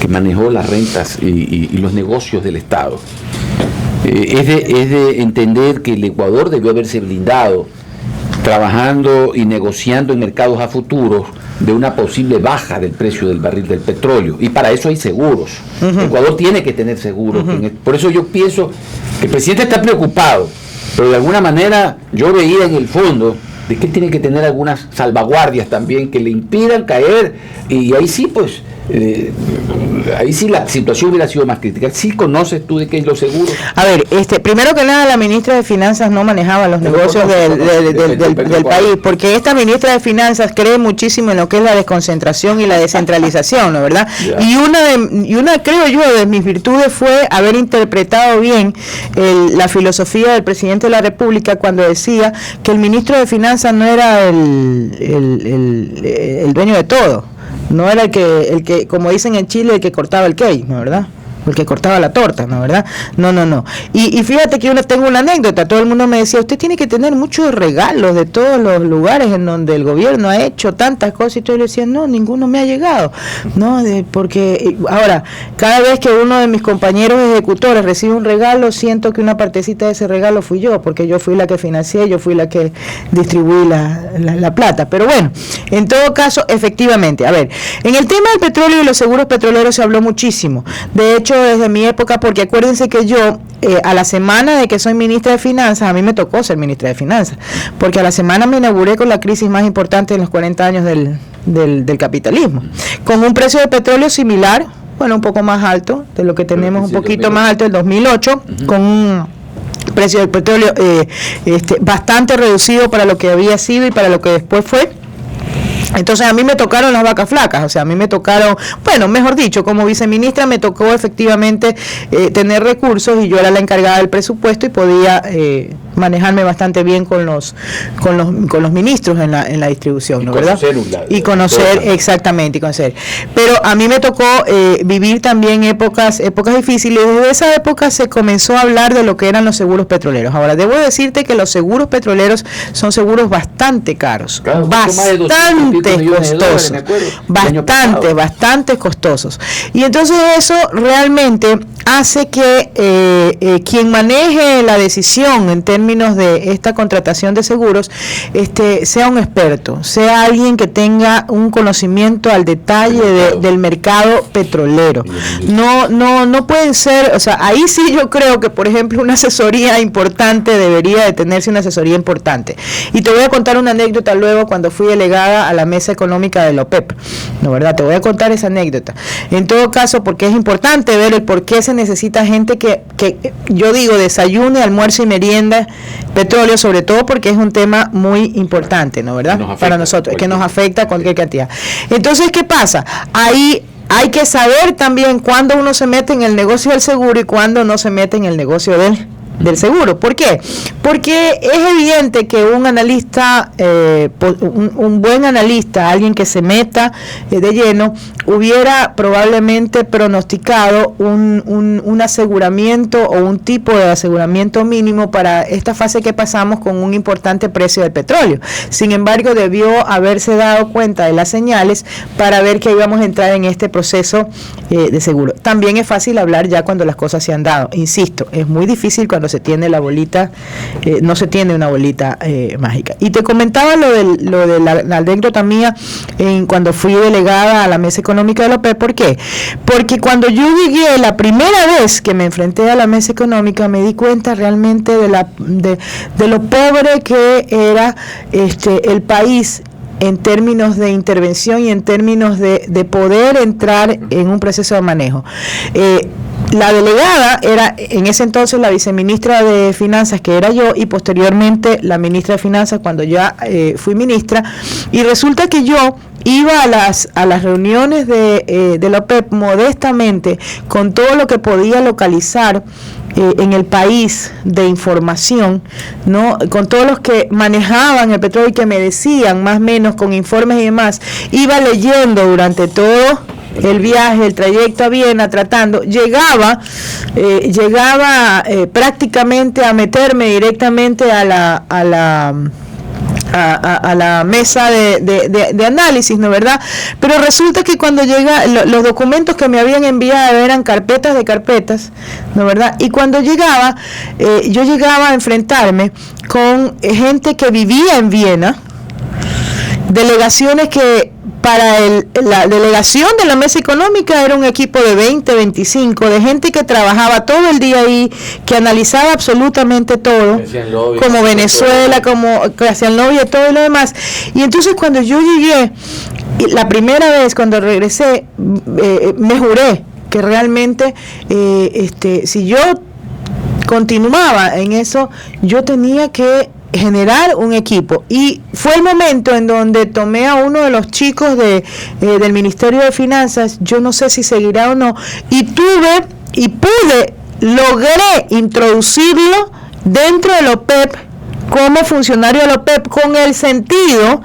que manejó las rentas y los negocios del Estado. Es de entender que el Ecuador debió haberse blindado trabajando y negociando en mercados a futuros de una posible baja del precio del barril del petróleo, y para eso hay seguros. Ecuador tiene que tener seguros. Por eso yo pienso que el presidente está preocupado, pero de alguna manera yo veía en el fondo de que tiene que tener algunas salvaguardias también que le impidan caer, y ahí sí pues ahí sí la situación hubiera sido más crítica. ¿Sí conoces tú de qué es los seguros? A ver, primero que nada, la ministra de Finanzas no manejaba los negocios del país, porque esta ministra de Finanzas cree muchísimo en lo que es la desconcentración y la descentralización, ¿no, verdad? Yeah. Y una creo yo, de mis virtudes fue haber interpretado bien la filosofía del presidente de la República cuando decía que el ministro de Finanzas no era el dueño de todo. No era el que, como dicen en Chile, el que cortaba el cake, ¿no, verdad? El que cortaba la torta, ¿no, verdad? No. Y fíjate que yo tengo una anécdota. Todo el mundo me decía, usted tiene que tener muchos regalos de todos los lugares en donde el gobierno ha hecho tantas cosas. Y yo le decía, no, ninguno me ha llegado. No, porque ahora, cada vez que uno de mis compañeros ejecutores recibe un regalo, siento que una partecita de ese regalo fui yo, porque yo fui la que financié, yo fui la que distribuí la plata. Pero bueno, en todo caso, efectivamente, a ver, en el tema del petróleo y los seguros petroleros se habló muchísimo. De hecho, desde mi época, porque acuérdense que yo a la semana de que soy ministra de Finanzas, a mí me tocó ser ministra de Finanzas, porque a la semana me inauguré con la crisis más importante en los 40 años del capitalismo, con un precio de petróleo similar, bueno, un poco más alto de lo que tenemos, un poquito más alto del 2008, con un precio del petróleo bastante reducido para lo que había sido y para lo que después fue. Entonces a mí me tocaron las vacas flacas, o sea, a mí me tocaron, bueno, mejor dicho, como viceministra me tocó efectivamente tener recursos, y yo era la encargada del presupuesto y podía manejarme bastante bien con los ministros en la distribución, ¿no, verdad? Y conocer, exactamente, y conocer. Pero a mí me tocó vivir también épocas difíciles, y desde esa época se comenzó a hablar de lo que eran los seguros petroleros. Ahora, debo decirte que los seguros petroleros son seguros bastante caros, claro, bastante costosos, bastante costosos, y entonces eso realmente hace que quien maneje la decisión en términos de esta contratación de seguros sea un experto, sea alguien que tenga un conocimiento al detalle del mercado petrolero. No pueden ser, o sea, ahí sí yo creo que, por ejemplo, una asesoría importante debería de tenerse una asesoría importante. Y te voy a contar una anécdota luego cuando fui delegada a la mesa económica de la OPEP, ¿no, verdad? Te voy a contar esa anécdota. En todo caso, porque es importante ver el por qué se necesita gente que yo digo, desayune, almuerzo y merienda petróleo, sobre todo porque es un tema muy importante, ¿no, verdad? Para nosotros, que nos afecta a cualquier cantidad. Entonces, ¿qué pasa? Ahí hay que saber también cuándo uno se mete en el negocio del seguro y cuándo no se mete en el negocio del seguro. ¿Por qué? Porque es evidente que un analista, un buen analista, alguien que se meta de lleno, hubiera probablemente pronosticado un aseguramiento o un tipo de aseguramiento mínimo para esta fase que pasamos con un importante precio del petróleo. Sin embargo, debió haberse dado cuenta de las señales para ver que íbamos a entrar en este proceso de seguro. También es fácil hablar ya cuando las cosas se han dado. Insisto, es muy difícil cuando se tiene la bolita, no se tiene una bolita mágica. Y te comentaba lo de la anécdota mía cuando fui delegada a la mesa económica de la OPEP. ¿Por qué? Porque cuando yo llegué la primera vez que me enfrenté a la mesa económica, me di cuenta realmente de lo pobre que era el país en términos de intervención y en términos de poder entrar en un proceso de manejo. La delegada era en ese entonces la viceministra de Finanzas, que era yo, y posteriormente la ministra de Finanzas cuando ya fui ministra, y resulta que yo iba a las reuniones de la OPEP modestamente con todo lo que podía localizar en el país de información, ¿no? Con todos los que manejaban el petróleo y que me decían más o menos con informes y demás, iba leyendo durante todo el viaje, el trayecto a Viena, tratando, llegaba prácticamente a meterme directamente a a la mesa de análisis, ¿no verdad? Pero resulta que cuando llega, los documentos que me habían enviado eran carpetas de carpetas, ¿no verdad? Y cuando llegaba, yo llegaba a enfrentarme con gente que vivía en Viena, delegaciones que para la delegación de la mesa económica era un equipo de 20, 25, de gente que trabajaba todo el día ahí, que analizaba absolutamente todo, como Venezuela, como hacían lobby y todo lo demás. Y entonces cuando yo llegué, la primera vez cuando regresé, me juré que realmente si yo continuaba en eso, yo tenía que generar un equipo, y fue el momento en donde tomé a uno de los chicos del Ministerio de Finanzas, yo no sé si seguirá o no, y logré introducirlo dentro de la OPEP como funcionario de la OPEP, con el sentido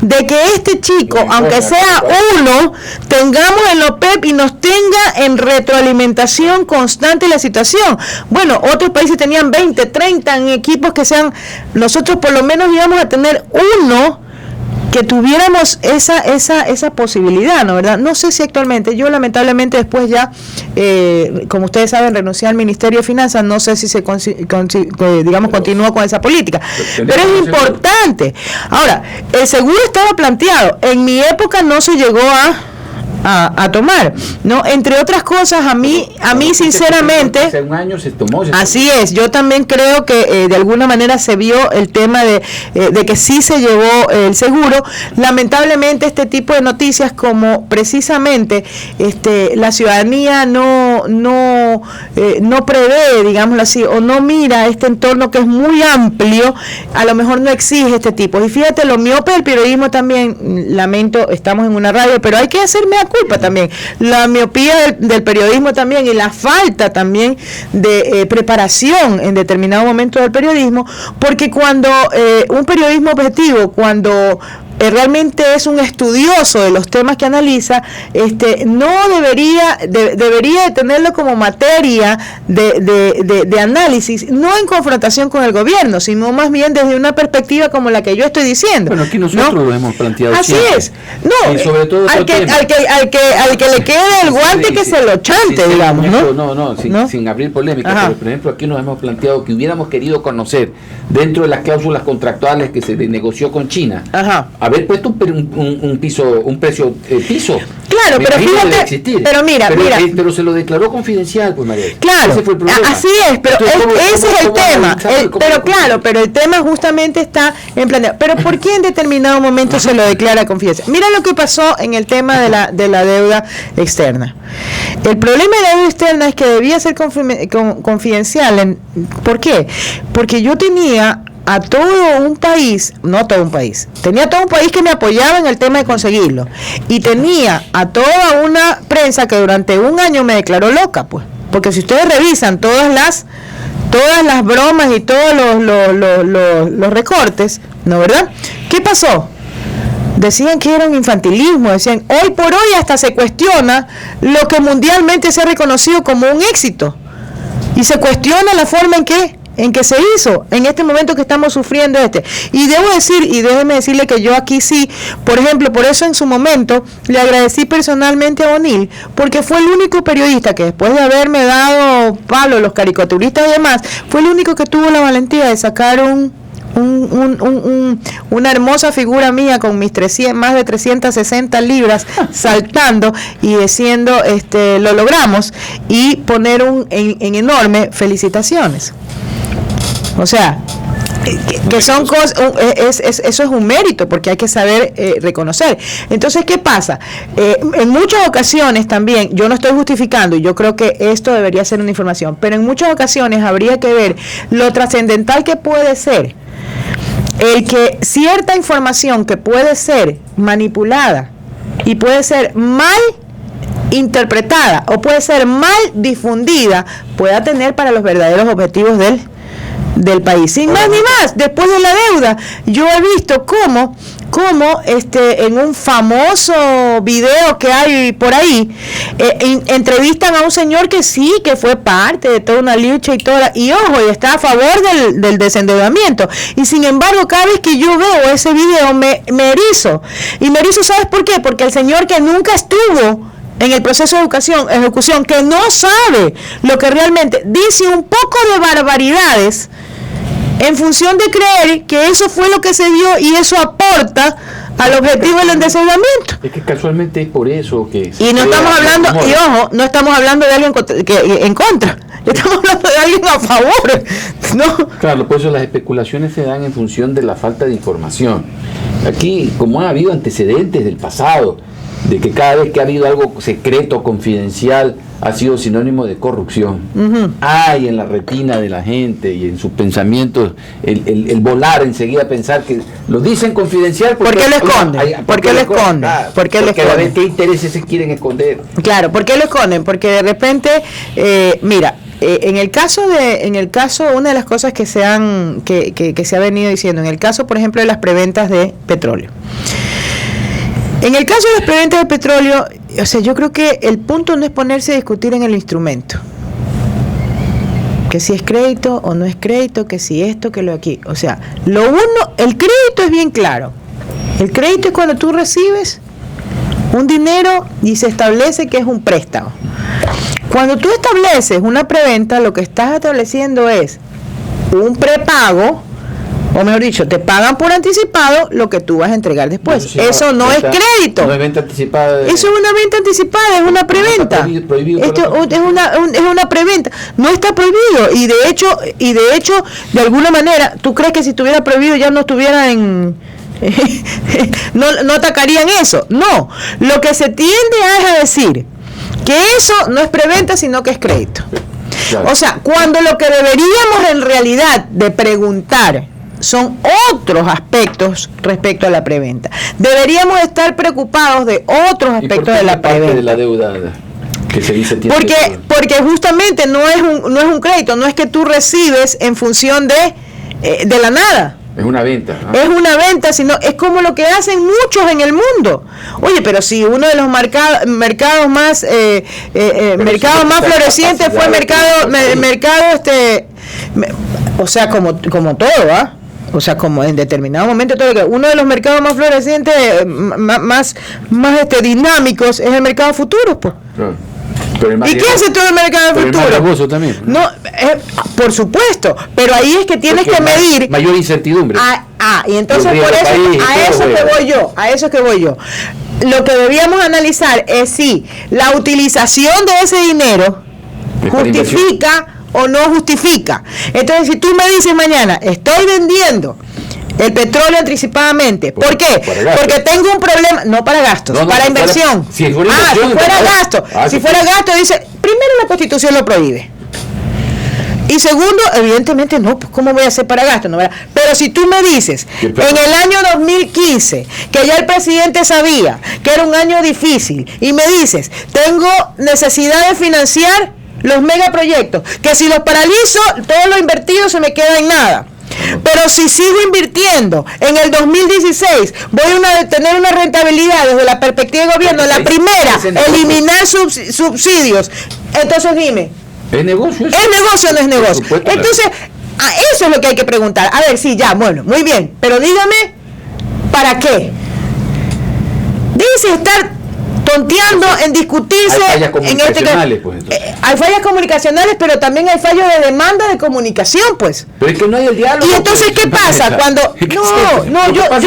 de que este chico, aunque sea uno, tengamos en la OPEP y nos tenga en retroalimentación constante la situación. Bueno, otros países tenían 20, 30 en equipos que sean, nosotros por lo menos íbamos a tener uno que tuviéramos esa posibilidad, ¿no verdad? No sé si actualmente, yo lamentablemente después ya, como ustedes saben, renuncié al Ministerio de Finanzas, no sé si continúa con esa política, pero es importante. Ahora, el seguro estaba planteado, en mi época no se llegó a tomar, ¿no? Entre otras cosas, a mí sinceramente, hace un año se tomó. Así es, yo también creo que de alguna manera se vio el tema de que sí se llevó el seguro. Lamentablemente este tipo de noticias, como precisamente la ciudadanía no prevé, digámoslo así, o no mira este entorno que es muy amplio, a lo mejor no exige este tipo. Y fíjate, lo miope del periodismo también, lamento, estamos en una radio, pero hay que hacerme culpa también, la miopía del periodismo también, y la falta también de preparación en determinado momento del periodismo, porque cuando un periodismo objetivo, cuando realmente es un estudioso de los temas que analiza, no debería de tenerlo como materia de análisis, no en confrontación con el gobierno, sino más bien desde una perspectiva como la que yo estoy diciendo. Bueno, aquí nosotros lo hemos planteado. Así siempre. Es. No, y sobre todo al que le quede el guante, que se lo chante, digamos, ¿no? Sin abrir polémica. Ajá. Pero por ejemplo, aquí nos hemos planteado que hubiéramos querido conocer, dentro de las cláusulas contractuales que se negoció con China, ajá, haber puesto un precio piso. Claro, pero fíjate, pero mira. Pero se lo declaró confidencial, pues, María. Claro, ese fue el problema. Así es, pero ese es el tema. Pero el tema justamente está en planteado. Pero ¿por qué en determinado momento se lo declara confidencial? Mira lo que pasó en el tema de la deuda externa. El problema de la deuda externa es que debía ser confidencial. ¿Por qué? Porque yo tenía a todo un país, tenía todo un país que me apoyaba en el tema de conseguirlo, y tenía a toda una prensa que durante un año me declaró loca, pues, porque si ustedes revisan todas las bromas y todos los recortes, ¿no verdad? ¿Qué pasó? Decían que era un infantilismo, decían, hoy por hoy hasta se cuestiona lo que mundialmente se ha reconocido como un éxito, y se cuestiona la forma en que se hizo en este momento que estamos sufriendo y debo decir, y déjeme decirle que yo aquí sí, por ejemplo, por eso en su momento le agradecí personalmente a O'Neill, porque fue el único periodista que, después de haberme dado palo los caricaturistas y demás, fue el único que tuvo la valentía de sacar una hermosa figura mía con mis más de 360 libras saltando y diciendo lo logramos, y poner en enorme felicitaciones. O sea, que son cosas, eso es un mérito, porque hay que saber reconocer. Entonces, ¿qué pasa? En muchas ocasiones también, yo no estoy justificando, y yo creo que esto debería ser una información, pero en muchas ocasiones habría que ver lo trascendental que puede ser el que cierta información que puede ser manipulada y puede ser mal interpretada o puede ser mal difundida, pueda tener para los verdaderos objetivos del país. Sin más ni más, después de la deuda, yo he visto cómo en un famoso video que hay por ahí, entrevistan a un señor que sí, que fue parte de toda una lucha y ojo, y está a favor del desendeudamiento, y sin embargo cada vez que yo veo ese video me erizo, y me erizo, ¿sabes por qué? Porque el señor que nunca estuvo en el proceso de ejecución, que no sabe lo que realmente dice, un poco de barbaridades en función de creer que eso fue lo que se dio y eso aporta al objetivo del endeudamiento. Es que casualmente es por eso que... Y no estamos hablando, y ojo, no estamos hablando de alguien en contra, estamos hablando de alguien a favor, ¿no? Claro, por eso las especulaciones se dan en función de la falta de información. Aquí, como ha habido antecedentes del pasado, de que cada vez que ha habido algo secreto, confidencial, ha sido sinónimo de corrupción. Hay en la retina de la gente y en sus pensamientos el volar enseguida a pensar que lo dicen confidencial. ¿Por qué lo esconden? ¿Por qué lo esconden? Porque a ver qué intereses se quieren esconder. Claro, ¿por qué lo esconden? Porque de repente, mira, en el caso, una de las cosas que se ha venido diciendo, en el caso, por ejemplo, de las preventas de petróleo. En el caso de las preventas de petróleo, o sea, yo creo que el punto no es ponerse a discutir en el instrumento. Que si es crédito o no es crédito, que si esto, que lo aquí. O sea, el crédito es bien claro. El crédito es cuando tú recibes un dinero y se establece que es un préstamo. Cuando tú estableces una preventa, lo que estás estableciendo es un prepago, o mejor dicho, te pagan por anticipado lo que tú vas a entregar después. Eso no es crédito. No es venta anticipada. Eso es una venta anticipada, es una preventa. Esto es una preventa. No está prohibido y de hecho, de alguna manera, ¿tú crees que si estuviera prohibido ya no estuviera no atacarían eso? No. Lo que se tiende es a decir que eso no es preventa, sino que es crédito. Claro. O sea, cuando lo que deberíamos en realidad de preguntar son otros aspectos respecto a la preventa. Deberíamos estar preocupados de otros aspectos de la preventa. De la deuda que se dice porque justamente no es un crédito, no es que tú recibes en función de la nada. Es una venta. ¿No? Es una venta, sino es como lo que hacen muchos en el mundo. Oye, pero si uno de los mercados más florecientes fue o sea, como todo, ¿ah? O sea, como en determinado momento, uno de los mercados más florecientes, más dinámicos, es el mercado de futuros, pues. ¿Y qué hace todo el mercado de futuros? También. No, por supuesto, pero ahí es que tienes que medir mayor incertidumbre. Y entonces por eso, a eso que voy yo. Lo que debíamos analizar es si la utilización de ese dinero justifica o no justifica. Entonces, si tú me dices mañana, estoy vendiendo el petróleo anticipadamente, ¿por qué? Porque tengo un problema, no para gastos, para inversión. Si fuera gasto, dice, primero la Constitución lo prohíbe. Y segundo, evidentemente no, pues ¿cómo voy a hacer para gasto? No, pero si tú me dices, en el año 2015, que ya el presidente sabía que era un año difícil, y me dices, tengo necesidad de financiar los megaproyectos, que si los paralizo, todo lo invertido se me queda en nada. Pero si sigo invirtiendo, en el 2016 voy a tener una rentabilidad desde la perspectiva de gobierno, la primera, eliminar subsidios. Entonces dime, ¿es negocio eso? ¿Es negocio o no es negocio? Entonces, eso es lo que hay que preguntar. A ver, sí, ya, bueno, muy bien, pero dígame, ¿para qué? Dice estar tonteando en discutirse. Hay fallas comunicacionales, pues. Hay fallas comunicacionales, pero también hay fallos de demanda de comunicación, pues. Pero es que no hay el diálogo. Y entonces, ¿qué pasa? Cuando yo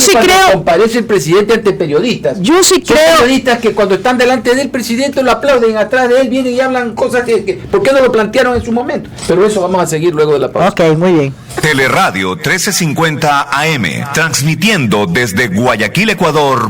sí creo. Comparece el presidente ante periodistas. Yo sí creo. Son periodistas que cuando están delante del presidente lo aplauden, atrás de él vienen y hablan cosas que ¿por qué no lo plantearon en su momento? Pero eso vamos a seguir luego de la pausa. Ok, muy bien. Teleradio 1350 AM, transmitiendo desde Guayaquil, Ecuador.